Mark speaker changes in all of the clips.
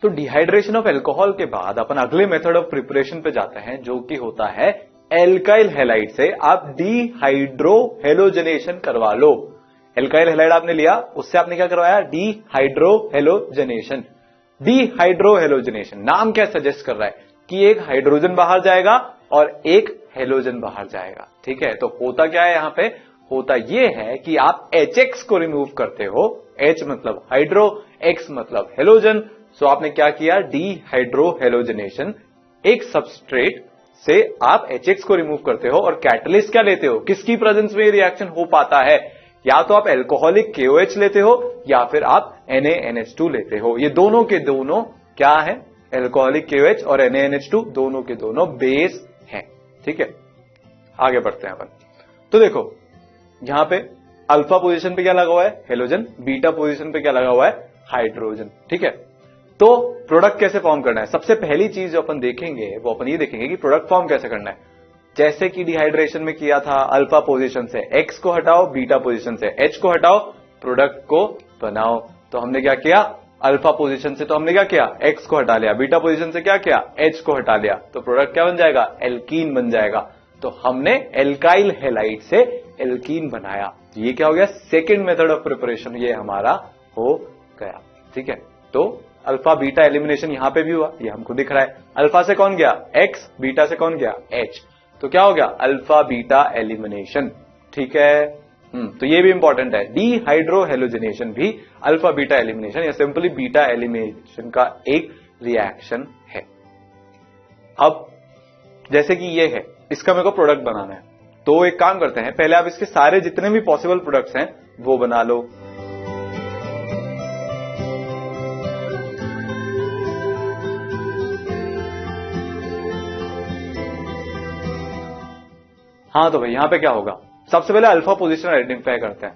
Speaker 1: तो dehydration of alcohol के बाद अपन अगले मेथड ऑफ प्रिपरेशन पे जाते हैं, जो कि होता है एल्काइल हैलाइड से आप डिहाइड्रो हेलोजनेशन करवा लो। एल्काइल हैलाइड आपने लिया, उससे आपने क्या करवाया, डिहाइड्रो हेलोजनेशन। डिहाइड्रो हेलोजनेशन नाम क्या सजेस्ट कर रहा है कि एक हाइड्रोजन बाहर जाएगा और एक हेलोजन बाहर जाएगा। ठीक है, तो होता क्या है यहां पे, होता यह है कि आप HX को रिमूव करते हो। H मतलब हाइड्रो, X मतलब हेलोजन। सो आपने क्या किया, डिहाइड्रो हेलोजनेशन। एक सबस्ट्रेट से आप HX को रिमूव करते हो और कैटलिस्ट क्या लेते हो, किसकी प्रेजेंस में रिएक्शन हो पाता है, या तो आप एल्कोहलिक KOH लेते हो या फिर आप NaNH2 लेते हो। ये दोनों के दोनों क्या है, एल्कोहलिक KOH और NaNH2 दोनों के दोनों बेस हैं। ठीक है, आगे बढ़ते हैं अपन। तो देखो यहां पे अल्फा पोजीशन पे क्या लगा हुआ है, हेलोजन, बीटा पोजीशन पे क्या लगा हुआ है, हाइड्रोजन। ठीक है, तो प्रोडक्ट कैसे फॉर्म करना है, सबसे पहली चीज जो अपन देखेंगे वो अपन ये देखेंगे कि प्रोडक्ट फॉर्म कैसे करना है। जैसे कि डिहाइड्रेशन में किया था, अल्फा पोजीशन से X को हटाओ, बीटा पोजीशन से H को हटाओ, प्रोडक्ट को बनाओ। तो हमने क्या किया, अल्फा पोजीशन से तो हमने क्या किया, X को हटा लिया, बीटा पोजीशन से क्या किया, H को हटा लिया, तो प्रोडक्ट क्या बन जाएगा, एल्कीन बन जाएगा। तो हमने एल्काइल हैलाइड से एल्कीन बनाया। ये क्या हो गया, सेकेंड मेथड ऑफ प्रिपरेशन ये हमारा हो गया। ठीक है, तो अल्फा बीटा एलिमिनेशन यहां पे भी हुआ, ये हमको दिख रहा है। अल्फा से कौन गया, X, बीटा से कौन गया, H, तो क्या हो गया, अल्फा बीटा एलिमिनेशन। ठीक है, तो ये भी इंपॉर्टेंट है, डिहाइड्रो हेलोजनेशन भी अल्फा बीटा एलिमिनेशन या सिंपली बीटा एलिमिनेशन का एक रिएक्शन है। अब जैसे कि ये है, इसका मेरे को प्रोडक्ट बनाना है, तो एक काम करते हैं, पहले आप इसके सारे जितने भी पॉसिबल प्रोडक्ट्स हैं वो बना लो। हाँ, तो भाई यहां पे क्या होगा, सबसे पहले अल्फा पोजीशन आइडेंटिफाई करते हैं।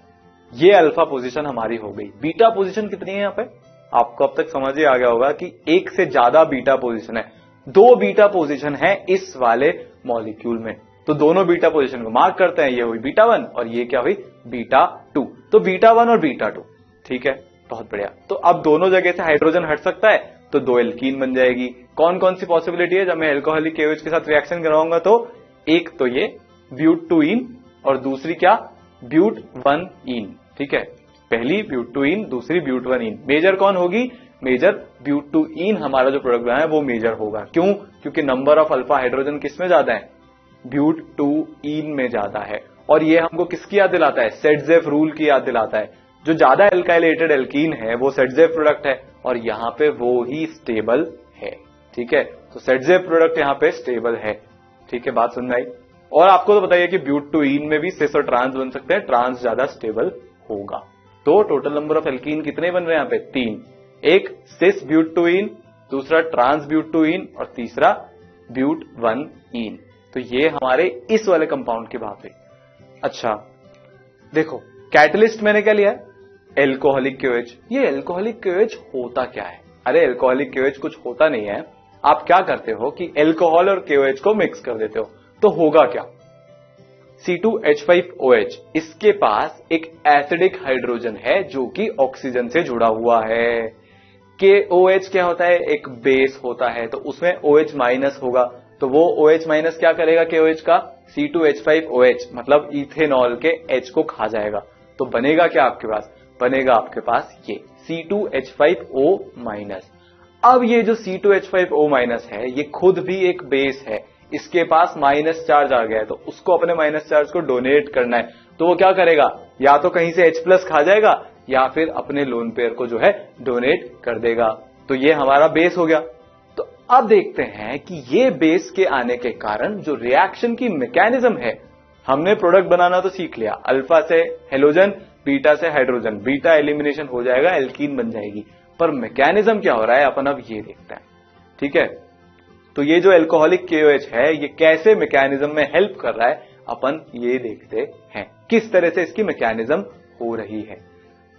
Speaker 1: ये अल्फा पोजीशन हमारी हो गई। बीटा पोजीशन कितनी है यहां पे, आपको अब तक समझ ही आ गया होगा कि एक से ज्यादा बीटा पोजीशन है, 2 बीटा पोजीशन है इस वाले मॉलिक्यूल में। तो दोनों बीटा पोजीशन को मार्क करते हैं, ये हुई बीटा 1 और ये क्या हुई, बीटा 2। तो बीटा 1 और बीटा 2। ठीक है, बहुत बढ़िया। तो अब दोनों जगह से हाइड्रोजन हट सकता है, तो 2 एल्कीन बन जाएगी। कौन कौन सी पॉसिबिलिटी है, जब मैं एल्कोहलिक KOH के साथ रिएक्शन कराऊंगा तो एक तो ये ब्यूट-2-ईन और दूसरी क्या, ब्यूट-1-ईन। ठीक है, पहली ब्यूट-2-ईन, दूसरी ब्यूट-1-ईन। मेजर कौन होगी, मेजर ब्यूट-2-ईन हमारा जो प्रोडक्ट बना है वो मेजर होगा। क्यों, क्योंकि नंबर ऑफ अल्फा हाइड्रोजन किसमें ज्यादा है, ब्यूट-2-ईन में ज्यादा है। और ये हमको किसकी याद दिलाता है, सेटजेफ रूल की याद दिलाता है। जो ज्यादा एल्काइलेटेड एल्कीन है वो सेटजेफ प्रोडक्ट है और यहां पे वो ही स्टेबल है। ठीक है, तो सेटजेफ प्रोडक्ट यहां पे स्टेबल है। ठीक है, बात समझ आई। और आपको तो बताइए कि ब्यूट-2-ईन में भी सिस और ट्रांस बन सकते हैं, ट्रांस ज्यादा स्टेबल होगा। तो टोटल नंबर ऑफ एल्कीन कितने बन रहे हैं यहां पे, 3। एक सिस ब्यूट-2-ईन, दूसरा ट्रांस ब्यूट-2-ईन और तीसरा ब्यूट-1-ईन। तो ये हमारे इस वाले कंपाउंड की बात हुई। अच्छा देखो, कैटलिस्ट मैंने क्या लिया है, एल्कोहलिक KOH। ये एल्कोहलिक KOH होता क्या है, अरे एल्कोहलिक KOH कुछ होता नहीं है। आप क्या करते हो कि एल्कोहल और KOH को मिक्स कर देते हो, तो होगा क्या, C2H5OH, इसके पास एक एसिडिक हाइड्रोजन है जो कि ऑक्सीजन से जुड़ा हुआ है। KOH क्या होता है, एक बेस होता है, तो उसमें OH माइनस होगा, तो वो OH माइनस क्या करेगा KOH का, C2H5OH मतलब इथेनॉल के H को खा जाएगा। तो बनेगा क्या आपके पास, बनेगा आपके पास ये C2H5O माइनस। अब ये जो C2H5O माइनस है ये खुद भी एक बेस है, इसके पास माइनस चार्ज आ गया है, तो उसको अपने माइनस चार्ज को डोनेट करना है। तो वो क्या करेगा, या तो कहीं से H+ खा जाएगा या फिर अपने लोन पेयर को जो है डोनेट कर देगा। तो ये हमारा बेस हो गया। तो अब देखते हैं कि ये बेस के आने के कारण जो रिएक्शन की मैकेनिज्म है, हमने प्रोडक्ट बनाना तो सीख लिया, अल्फा से हेलोजन, बीटा से हाइड्रोजन, बीटा एलिमिनेशन हो जाएगा, एल्कीन बन जाएगी। पर मैकेनिज्म क्या हो रहा है अपन अब ये देखते हैं। ठीक है, तो ये जो एल्कोहलिक KOH है ये कैसे मैकेनिज्म में हेल्प कर रहा है, अपन ये देखते हैं किस तरह से इसकी मैकेनिज्म हो रही है।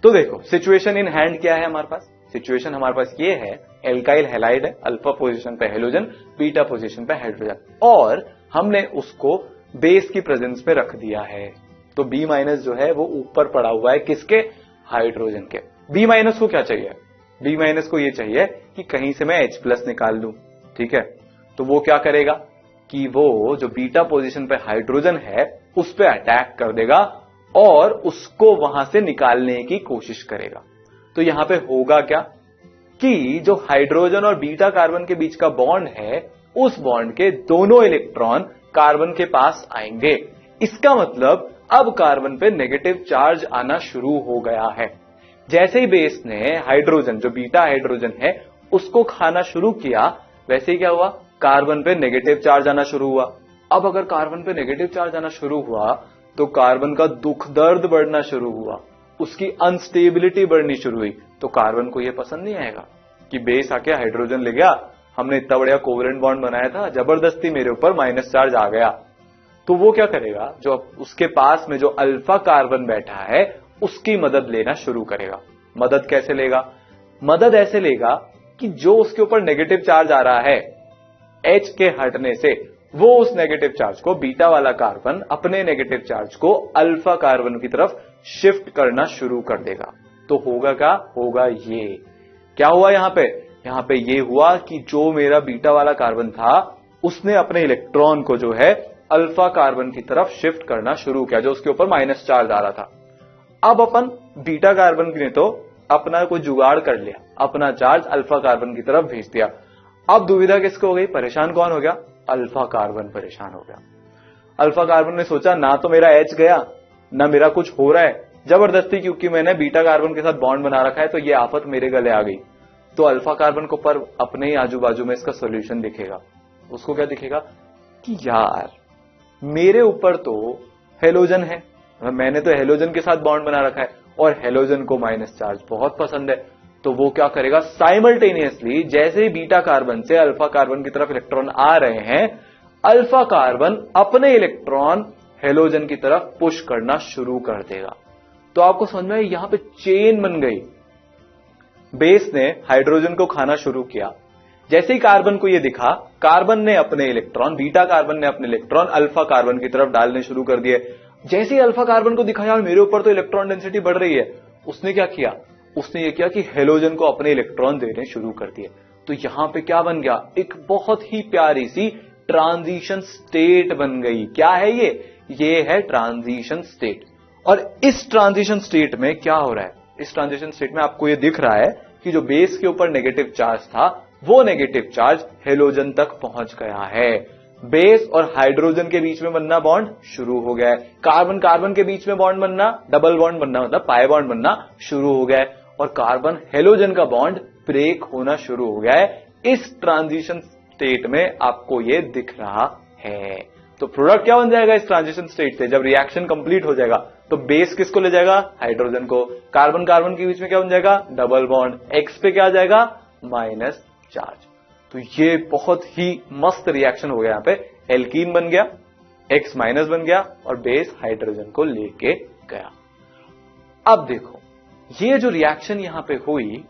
Speaker 1: तो देखो सिचुएशन इन हैंड क्या है हमारे पास, सिचुएशन हमारे पास ये है, एल्काइल हैलाइड है, अल्फा पोजीशन पे हेलोजन, बीटा पोजीशन पे हाइड्रोजन, और हमने उसको बेस की प्रेजेंस में रख दिया है। तो B- जो है वो ऊपर पड़ा हुआ है किसके, हाइड्रोजन के। B- को क्या चाहिए, B- को ये चाहिए कि कहीं से मैं H+ निकाल लूं, ठीक है। तो वो क्या करेगा कि वो जो बीटा पोजीशन पे हाइड्रोजन है उस पे अटैक कर देगा और उसको वहां से निकालने की कोशिश करेगा। तो यहां पे होगा क्या कि जो हाइड्रोजन और बीटा कार्बन के बीच का बॉन्ड है उस बॉन्ड के दोनों इलेक्ट्रॉन कार्बन के पास आएंगे। इसका मतलब अब कार्बन पे नेगेटिव चार्ज आना शुरू हो गया है। जैसे ही बेस ने हाइड्रोजन, जो बीटा हाइड्रोजन है, उसको खाना शुरू किया, वैसे ही क्या हुआ, कार्बन पे नेगेटिव चार्ज आना शुरू हुआ। अब अगर कार्बन पे नेगेटिव चार्ज आना शुरू हुआ तो कार्बन का दुख दर्द बढ़ना शुरू हुआ, उसकी अनस्टेबिलिटी बढ़नी शुरू हुई। तो कार्बन को यह पसंद नहीं आएगा कि बेस आके हाइड्रोजन ले गया, हमने इतना बढ़िया कोवेलेंट बॉन्ड बनाया था, जबरदस्ती मेरे ऊपर माइनस चार्ज आ गया। तो वो क्या करेगा, जो उसके पास में जो अल्फा कार्बन बैठा है उसकी मदद लेना शुरू करेगा। मदद कैसे लेगा, मदद ऐसे लेगा कि जो उसके ऊपर नेगेटिव चार्ज आ रहा है H के हटने से, वो उस नेगेटिव चार्ज को, बीटा वाला कार्बन अपने नेगेटिव चार्ज को अल्फा कार्बन की तरफ शिफ्ट करना शुरू कर देगा। तो होगा क्या, होगा ये क्या हुआ यहां पे ये हुआ कि जो मेरा बीटा वाला कार्बन था उसने अपने इलेक्ट्रॉन को जो है अल्फा कार्बन की तरफ शिफ्ट करना शुरू किया, जो उसके ऊपर माइनस चार्ज आ रहा था। अब अपन बीटा कार्बन ने तो अपना कोई जुगाड़ कर लिया, अपना चार्ज अल्फा कार्बन की तरफ भेज दिया। अब दुविधा किसको हो गई, परेशान कौन हो गया, अल्फा कार्बन परेशान हो गया। अल्फा कार्बन ने सोचा ना तो मेरा H गया ना मेरा कुछ हो रहा है, जबरदस्ती क्योंकि मैंने बीटा कार्बन के साथ बॉन्ड बना रखा है तो ये आफत मेरे गले आ गई। तो अल्फा कार्बन को पर अपने ही आजू बाजू में इसका सॉल्यूशन दिखेगा। उसको क्या दिखेगा कि यार मेरे ऊपर तो हेलोजन है, मैंने तो हेलोजन के साथ बॉन्ड बना रखा है और हेलोजन को माइनस चार्ज बहुत पसंद है। तो वो क्या करेगा, साइमल्टेनियसली जैसे ही बीटा कार्बन से अल्फा कार्बन की तरफ इलेक्ट्रॉन आ रहे हैं, अल्फा कार्बन अपने इलेक्ट्रॉन हेलोजन की तरफ पुश करना शुरू कर देगा। तो आपको समझ में यहां पे चेन बन गई। बेस ने हाइड्रोजन को खाना शुरू किया, जैसे ही कार्बन को यह दिखा, कार्बन ने अपने इलेक्ट्रॉन, बीटा कार्बन ने अपने इलेक्ट्रॉन अल्फा कार्बन की तरफ डालने शुरू कर दिए। जैसे ही अल्फा कार्बन को दिखा यार मेरे ऊपर तो इलेक्ट्रॉन डेंसिटी बढ़ रही है, उसने क्या किया, उसने ये किया कि हेलोजन को अपने इलेक्ट्रॉन देने शुरू कर दिए। तो यहां पे क्या बन गया, एक बहुत ही प्यारी सी ट्रांजिशन स्टेट बन गई। क्या है ये है ट्रांजिशन स्टेट। और इस ट्रांजिशन स्टेट में क्या हो रहा है, इस ट्रांजिशन स्टेट में आपको ये दिख रहा है कि जो बेस के ऊपर नेगेटिव चार्ज था वो नेगेटिव चार्ज हेलोजन तक पहुंच गया है। बेस और हाइड्रोजन के बीच में बनना बॉन्ड शुरू हो गया है, कार्बन कार्बन के बीच में बॉन्ड बनना, डबल बॉन्ड बनना मतलब पाई बॉन्ड बनना शुरू हो गया है, और कार्बन हेलोजन का बॉन्ड ब्रेक होना शुरू हो गया है। इस ट्रांजिशन स्टेट में आपको ये दिख रहा है। तो प्रोडक्ट क्या बन जाएगा इस ट्रांजिशन स्टेट से, जब रिएक्शन कंप्लीट हो जाएगा तो बेस किसको ले जाएगा, हाइड्रोजन को, कार्बन कार्बन के बीच में क्या बन जाएगा, डबल बॉन्ड, एक्स पे क्या आ जाएगा, माइनस चार्ज। तो ये बहुत ही मस्त रिएक्शन हो गया, यहां पे एल्कीन बन गया, एक्स माइनस बन गया और बेस हाइड्रोजन को लेके गया। अब देखो ये जो रिएक्शन यहां पे हुई,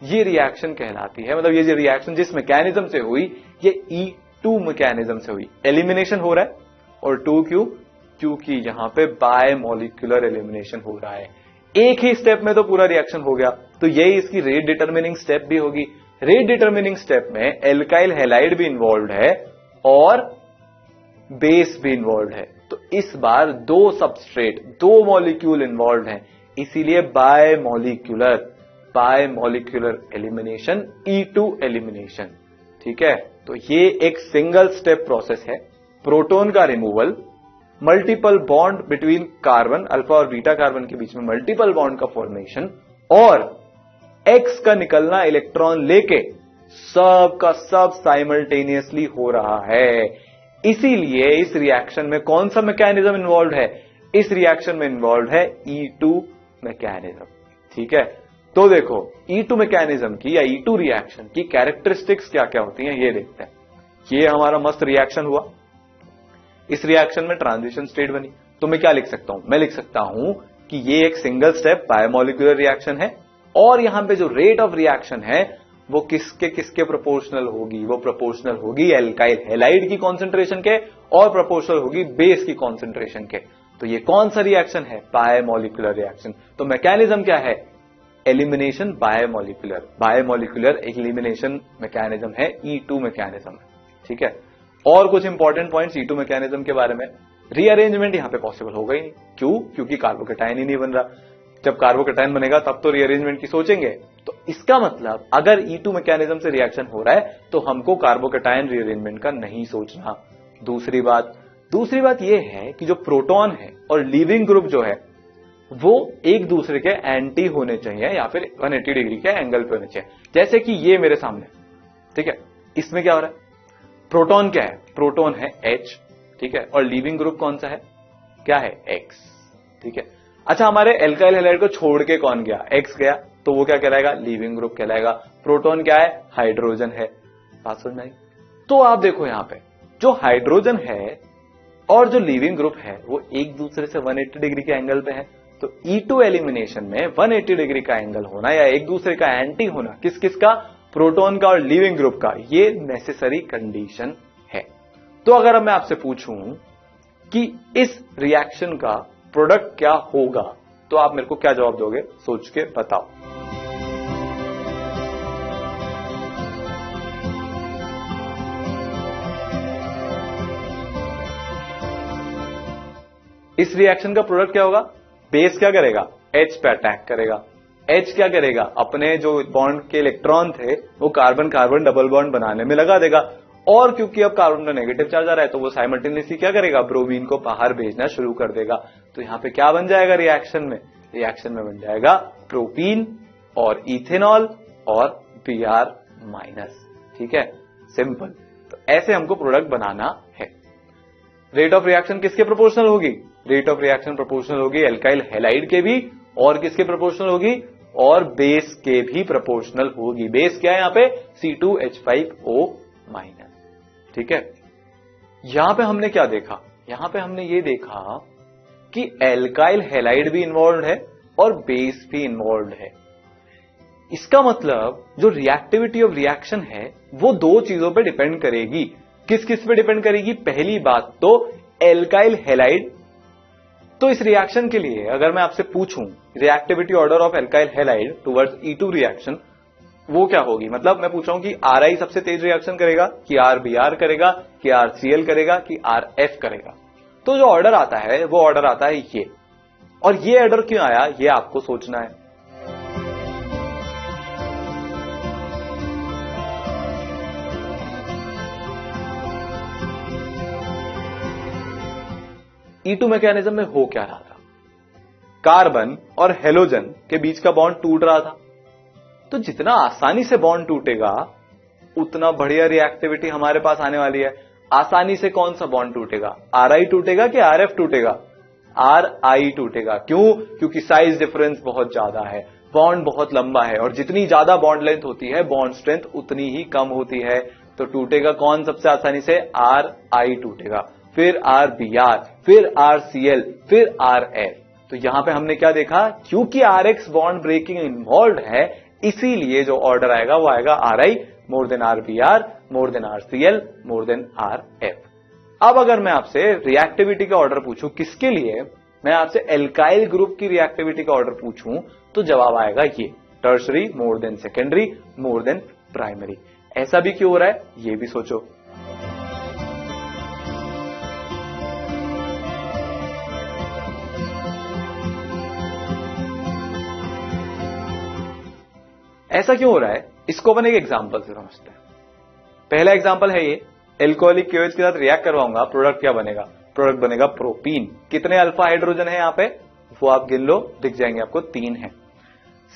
Speaker 1: ये रिएक्शन कहलाती है, मतलब ये जो रिएक्शन जिस मैकेनिज्म से हुई ये E2 मैकेनिज्म से हुई। एलिमिनेशन हो रहा है, और 2 क्यों, क्योंकि यहां पे बाय मॉलिक्यूलर एलिमिनेशन हो रहा है। एक ही स्टेप में तो पूरा रिएक्शन हो गया, तो यही इसकी रेट डिटरमिनिंग स्टेप भी होगी। रेट डिटरमिनिंग स्टेप में एल्काइल हैलाइड भी इन्वॉल्व है और बेस भी इन्वॉल्व है। तो इस बार दो सबस्ट्रेट, दो मॉलिक्यूल इन्वॉल्व हैं, इसीलिए bye molecular elimination, E2 elimination. ठीक है, तो ये एक सिंगल स्टेप प्रोसेस है। प्रोटॉन का removal, multiple bond between carbon, alpha और बीटा कार्बन के बीच में मल्टीपल बॉन्ड का फॉर्मेशन, और एक्स का निकलना इलेक्ट्रॉन लेके, सब का सब साइमल्टेनियसली हो रहा है। इसीलिए इस रिएक्शन में कौन सा मैकेनिज्म इन्वॉल्व है, इस रिएक्शन में इन्वॉल्व है E2 मैकेनिज्म। ठीक है, तो देखो E2 मैकेनिज्म की या E2 रिएक्शन की कैरेक्टरिस्टिक्स क्या क्या होती हैं ये देखते हैं। ये हमारा मस्त रिएक्शन हुआ, इस रिएक्शन में ट्रांजिशन स्टेट बनी। तो मैं क्या लिख सकता हूं, मैं लिख सकता हूं कि ये एक सिंगल स्टेप बायोमोलिकुलर रिएक्शन है, और यहां पे जो रेट ऑफ रिएक्शन है वो किसके किसके प्रोपोर्शनल होगी, वो प्रोपोर्शनल होगी एल्काइल हैलाइड की कॉन्सेंट्रेशन के, और प्रोपोर्शनल होगी बेस की कॉन्सेंट्रेशन के। तो ये कौन सा रिएक्शन है, बायोमोलिकुलर रिएक्शन। तो मैकेनिज्म क्या है, एलिमिनेशन बायोमोलिकुलर एलिमिनेशन मैकेनिज्म है, E2 मैकेनिज्म है। ठीक है, और कुछ इंपॉर्टेंट पॉइंट्स E2 मैकेनिज्म के बारे में। रीअरेंजमेंट यहां पे पॉसिबल होगा ही नहीं। क्यों? क्योंकि कार्बोकेटाइन ही नहीं बन रहा। जब कार्बोकेटाइन बनेगा तब तो रीअरेंजमेंट की सोचेंगे। तो इसका मतलब अगर E2 मैकेनिज्म से रिएक्शन हो रहा है तो हमको कार्बोकेटाइन रीअरेंजमेंट का नहीं सोचना। दूसरी बात यह है कि जो प्रोटॉन है और लीविंग ग्रुप जो है वो एक दूसरे के एंटी होने चाहिए या फिर 180 डिग्री के एंगल पे होने चाहिए। जैसे कि ये मेरे सामने, ठीक है, इसमें क्या हो रहा है? प्रोटॉन क्या है? प्रोटॉन है H, ठीक है, और लीविंग ग्रुप कौन सा है? क्या है? X, ठीक है। अच्छा, हमारे एल्काइल हैलाइड को छोड़ के कौन गया? X गया, तो वो क्या कहलाएगा? लीविंग ग्रुप कहलाएगा। प्रोटॉन क्या है? हाइड्रोजन है। बात समझ में आई? तो आप देखो यहां पे जो हाइड्रोजन है और जो लीविंग ग्रुप है वो एक दूसरे से 180 डिग्री के एंगल पे है। तो E2 एलिमिनेशन में 180 डिग्री का एंगल होना या एक दूसरे का एंटी होना किस किस का? प्रोटॉन का और लीविंग ग्रुप का, ये नेसेसरी कंडीशन है। तो अगर अब मैं आपसे पूछूं कि इस रिएक्शन का प्रोडक्ट क्या होगा तो आप मेरे को क्या जवाब दोगे? सोच के बताओ। इस रिएक्शन का प्रोडक्ट क्या होगा? बेस क्या करेगा? H पे अटैक करेगा। H क्या करेगा? अपने जो बॉन्ड के इलेक्ट्रॉन थे वो कार्बन कार्बन डबल बॉन्ड बनाने में लगा देगा, और क्योंकि अब कार्बन का नेगेटिव चार्ज आ रहा है तो वो साइमल्टेनियसली क्या करेगा? ब्रोमीन को बाहर भेजना शुरू कर देगा। तो यहां पे क्या बन जाएगा रिएक्शन में? रिएक्शन में बन जाएगा प्रोपीन और इथेनॉल और Br माइनस। ठीक है, सिंपल। तो ऐसे हमको प्रोडक्ट बनाना है। रेट ऑफ रिएक्शन किसके प्रोपोर्शनल होगी? रेट ऑफ रिएक्शन प्रोपोर्शनल होगी एल्काइल हैलाइड के भी, और किसके प्रोपोर्शनल होगी? और बेस के भी प्रोपोर्शनल होगी। बेस क्या है यहां पे? C2H5O minus. ठीक है, यहां पे हमने क्या देखा? यहां पे हमने ये देखा कि एल्काइल हैलाइड भी इन्वॉल्व है और बेस भी इन्वॉल्व है। इसका मतलब जो रिएक्टिविटी ऑफ रिएक्शन है वो दो चीजों पे डिपेंड करेगी। किस किस पे डिपेंड करेगी? पहली बात तो एल्काइल हैलाइड। तो इस रिएक्शन के लिए अगर मैं आपसे पूछूं reactivity order of alkyl halide towards E2 reaction, वो क्या होगी? मतलब मैं पूछ रहा हूं कि Ri सबसे तेज रिएक्शन करेगा कि RBr करेगा कि RCl करेगा कि RF करेगा। तो जो ऑर्डर आता है वो ऑर्डर आता है ये, और ये ऑर्डर क्यों आया ये आपको सोचना है। E2 मैकेनिज्म में हो क्या रहा था? कार्बन और हेलोजन के बीच का बॉन्ड टूट रहा था। तो जितना आसानी से बॉन्ड टूटेगा उतना बढ़िया रिएक्टिविटी हमारे पास आने वाली है। आसानी से कौन सा बॉन्ड टूटेगा? Ri टूटेगा कि RF टूटेगा? Ri टूटेगा। क्यों? क्योंकि साइज डिफरेंस बहुत ज्यादा है, बॉन्ड बहुत लंबा है, और जितनी ज्यादा बॉन्ड लेंथ होती है बॉन्ड स्ट्रेंथ उतनी ही कम होती है। तो टूटेगा कौन सबसे आसानी से? Ri टूटेगा, फिर RBr, फिर RCl, फिर RF। तो यहां पे हमने क्या देखा? क्योंकि RX बॉन्ड ब्रेकिंग इन्वॉल्व है, इसीलिए जो ऑर्डर आएगा वो आएगा Ri more than RBr, more than RCl, more than RF। अब अगर मैं आपसे रिएक्टिविटी का ऑर्डर पूछूं किसके लिए, मैं आपसे एल्काइल ग्रुप की रिएक्टिविटी का ऑर्डर पूछूं तो जवाब आएगा ये, tertiary more than secondary more than primary. ऐसा भी क्यों हो रहा है ये भी सोचो। ऐसा क्यों हो रहा है इसको अपन एक एग्जांपल से समझते हैं। पहला एग्जांपल है ये, एल्कोहलिक KOH के साथ रिएक्ट करवाऊंगा, प्रोडक्ट क्या बनेगा? प्रोडक्ट बनेगा प्रोपीन। कितने अल्फा हाइड्रोजन है यहां पे? वो आप गिन लो, दिख जाएंगे आपको, 3 है।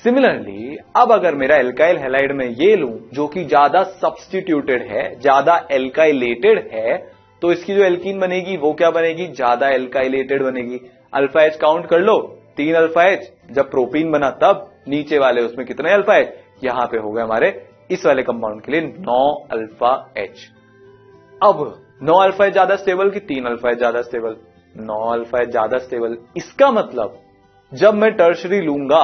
Speaker 1: सिमिलरली अब अगर मेरा एल्काइल हैलाइड में ये लूं जो कि ज्यादा सब्स्टिट्यूटेड है, ज्यादा एल्काइलेटेड है, तो इसकी जो एल्कीन बनेगी वो क्या बनेगी? ज्यादा एल्काइलेटेड बनेगी। अल्फा H काउंट कर लो, 3 अल्फा H। जब प्रोपीन बना तब नीचे वाले उसमें कितने अल्फा H? यहां पे हो गए हमारे इस वाले कंपाउंड के लिए 9 अल्फा H। अब 9 अल्फा H ज्यादा स्टेबल कि 3 अल्फा H ज्यादा स्टेबल? 9 अल्फा H ज्यादा स्टेबल। इसका मतलब जब मैं टर्शरी लूंगा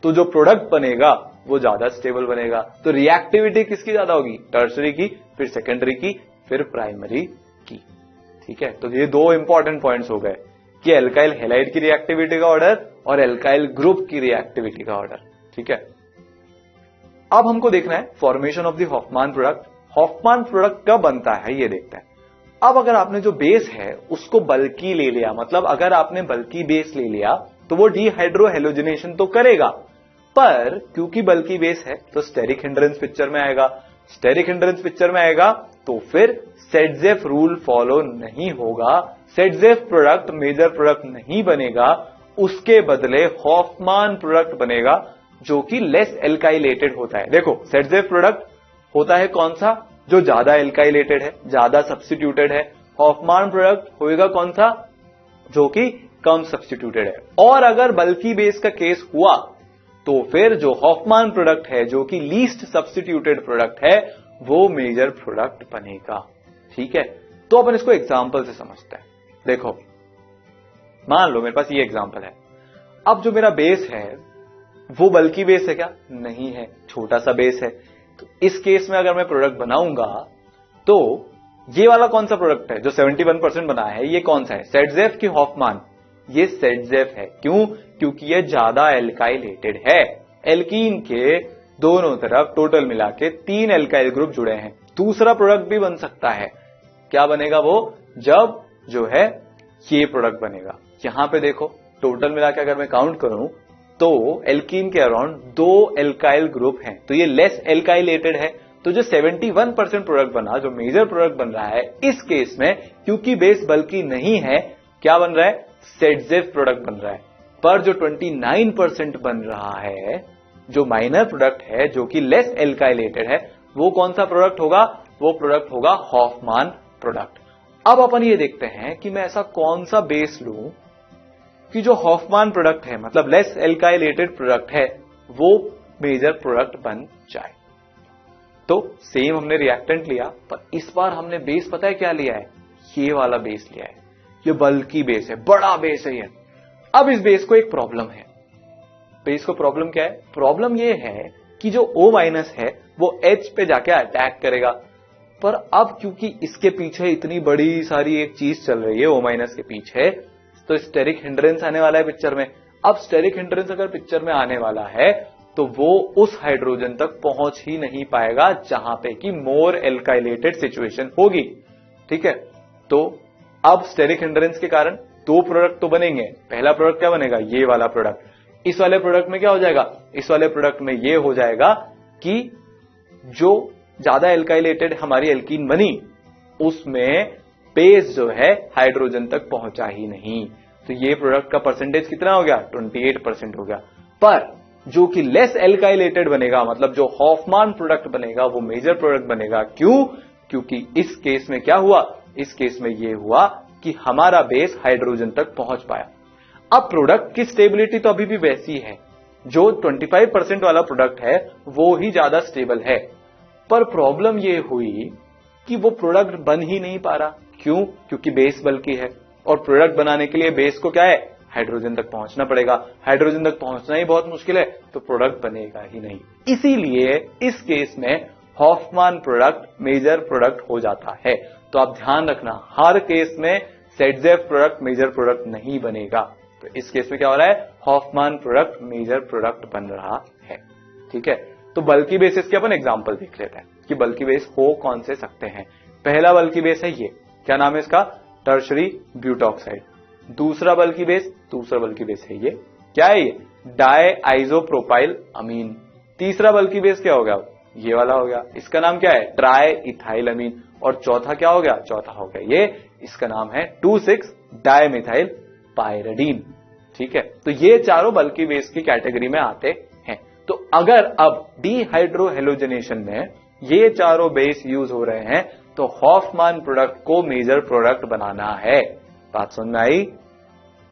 Speaker 1: तो जो प्रोडक्ट बनेगा वो ज्यादा स्टेबल बनेगा। तो रिएक्टिविटी किसकी ज्यादा होगी? टर्शरी की, फिर सेकेंडरी की, फिर प्राइमरी की। ठीक है, तो ये दो इंपॉर्टेंट पॉइंट्स हो गए कि एल्काइल हैलाइड की रिएक्टिविटी का ऑर्डर और एल्काइल ग्रुप की रिएक्टिविटी का ऑर्डर। ठीक है। अब हमको देखना है formation of the Hofmann product. Hofmann product कब बनता है ये देखते हैं। अब अगर आपने जो बेस है उसको बल्कि ले लिया, मतलब अगर आपने बल्कि बेस ले लिया तो वो डीहाइड्रोहेलोजिनेशन तो करेगा, पर क्योंकि बल्कि बेस है तो स्टेरिक हिंड्रेंस पिक्चर में आएगा। स्टेरिक हिंड्रेंस पिक्चर में आएगा तो फिर सेडजेफ रूल फॉलो नहीं होगा, सेडजेफ प्रोडक्ट मेजर प्रोडक्ट नहीं बनेगा, उसके बदले हॉफमैन प्रोडक्ट बनेगा जो कि लेस एल्काइलेटेड होता है। देखो सेडजेफ प्रोडक्ट होता है कौन सा, जो ज्यादा एल्काइलेटेड है, ज्यादा सब्स्टिट्यूटेड है। हॉफमैन प्रोडक्ट होएगा कौन सा, जो कि कम सब्स्टिट्यूटेड है। और अगर बल्कि बेस का केस हुआ तो फिर जो हॉफमैन प्रोडक्ट है जो कि लीस्ट सब्स्टिट्यूटेड प्रोडक्ट है वो मेजर प्रोडक्ट बनेगा। ठीक है, तो अपन इसको एग्जांपल से समझते हैं। देखो मान लो मेरे पास ये एग्जांपल है। अब जो मेरा बेस है वो बल्कि बेस है क्या, नहीं है, छोटा सा बेस है। तो इस केस में अगर मैं प्रोडक्ट बनाऊंगा तो ये वाला कौन सा प्रोडक्ट है जो 71% बना है, ये कौन सा है, सेडजेफ की हॉफमैन? ये सेडजेफ है। क्यों? क्योंकि ये ज्यादा एल्काइलेटेड है। एल्कीन के दोनों तरफ टोटल मिला के 3 एल्काइल ग्रुप जुड़े हैं। दूसरा प्रोडक्ट भी बन सकता है, क्या बनेगा वो, जब जो है ये प्रोडक्ट बनेगा। यहां पे देखो टोटल मिला के अगर मैं काउंट करूं तो एल्कीन के अराउंड 2 एल्काइल ग्रुप हैं, तो ये लेस एल्काइलेटेड है। तो जो 71% प्रोडक्ट बना, जो मेजर प्रोडक्ट बन रहा है, इस केस में क्योंकि बेस बल्कि नहीं है, क्या बन रहा है, सेडजेफ प्रोडक्ट बन रहा है। पर जो 29% बन रहा है, जो माइनर प्रोडक्ट है, जो कि लेस एल्काइलेटेड है, वो कौन सा प्रोडक्ट होगा, वो प्रोडक्ट होगा हॉफमैन प्रोडक्ट। अब अपन ये देखते हैं कि मैं ऐसा कौन सा बेस लूं कि जो हॉफमैन प्रोडक्ट है, मतलब लेस एल्काइलेटेड प्रोडक्ट है, वो मेजर प्रोडक्ट बन जाए। तो सेम हमने रिएक्टेंट लिया, पर इस बार हमने बेस पता है क्या लिया है, ये वाला बेस लिया है। ये बल्कि बेस है, बड़ा बेस है ये। अब इस बेस को एक प्रॉब्लम है। बेस को प्रॉब्लम क्या है, प्रॉब्लम ये है कि जो O- है वो H पे जाके अटैक करेगा। पर अब क्योंकि इसके पीछे इतनी बड़ी सारी एक चीज चल रही है O- के पीछे, तो स्टेरिक हिंड्रेंस आने वाला है पिक्चर में। अब स्टेरिक हिंड्रेंस अगर पिक्चर में आने वाला है तो वो उस हाइड्रोजन तक पहुंच ही नहीं पाएगा जहां पे कि मोर एल्काइलेटेड सिचुएशन होगी। ठीक है, तो अब स्टेरिक हिंड्रेंस के कारण 2 प्रोडक्ट तो बनेंगे। पहला प्रोडक्ट क्या बनेगा, ये वाला प्रोडक्ट। इस वाले प्रोडक्ट में क्या हो जाएगा, इस वाले प्रोडक्ट में ये हो जाएगा कि जो ज्यादा एल्काइलेटेड हमारी एल्कीन बनी उसमें बेस जो है हाइड्रोजन तक पहुंचा ही नहीं। तो ये प्रोडक्ट का परसेंटेज कितना हो गया, 28% हो गया। पर जो कि लेस एल्काइलेटेड बनेगा, मतलब जो हॉफमैन प्रोडक्ट बनेगा, वो मेजर प्रोडक्ट बनेगा। क्यों? क्योंकि इस केस में क्या हुआ, इस केस में ये हुआ कि हमारा बेस हाइड्रोजन तक पहुंच पाया। अब प्रोडक्ट की स्टेबिलिटी तो अभी भी वैसी है, जो 25% वाला प्रोडक्ट है वो ही ज्यादा स्टेबल है। पर प्रॉब्लम ये हुई कि वो प्रोडक्ट बन ही नहीं पा रहा। क्यों? क्योंकि बेस बल्कि है, और प्रोडक्ट बनाने के लिए बेस को क्या है, हाइड्रोजन तक पहुंचना पड़ेगा। हाइड्रोजन तक पहुंचना ही बहुत मुश्किल है, तो प्रोडक्ट बनेगा ही नहीं। इसीलिए इस केस में हॉफमैन प्रोडक्ट मेजर प्रोडक्ट हो जाता है। तो आप ध्यान रखना, हर केस में सेडजेफ प्रोडक्ट मेजर प्रोडक्ट नहीं बनेगा। तो इस केस में क्या हो रहा है, हॉफमैन प्रोडक्ट मेजर प्रोडक्ट बन रहा है। ठीक है, तो बल्कि बेसिस के अपन एग्जांपल देख लेते हैं कि बल्कि बेस हो कौन से सकते हैं। पहला बल्कि बेस है ये, क्या नाम है इसका, टर्शरी ब्यूटॉक्साइड। दूसरा बल्कि बेस है ये, क्या है ये, डाई आइसोप्रोपाइल अमीन। तीसरा बल्कि बेस क्या हो गया, ये वाला हो गया, इसका नाम क्या है, ट्राई इथाइल अमीन। और चौथा क्या हो गया, चौथा हो गया ये, इसका नाम है 2,6 डायमिथाइल पायरिडीन। ठीक है, तो ये चारों बल्कि बेस की कैटेगरी में आते हैं। तो अगर अब डीहाइड्रोहेलोजनेशन में ये चारों बेस यूज हो रहे हैं तो हॉफमैन प्रोडक्ट को मेजर प्रोडक्ट बनाना है। बात समझ में आई?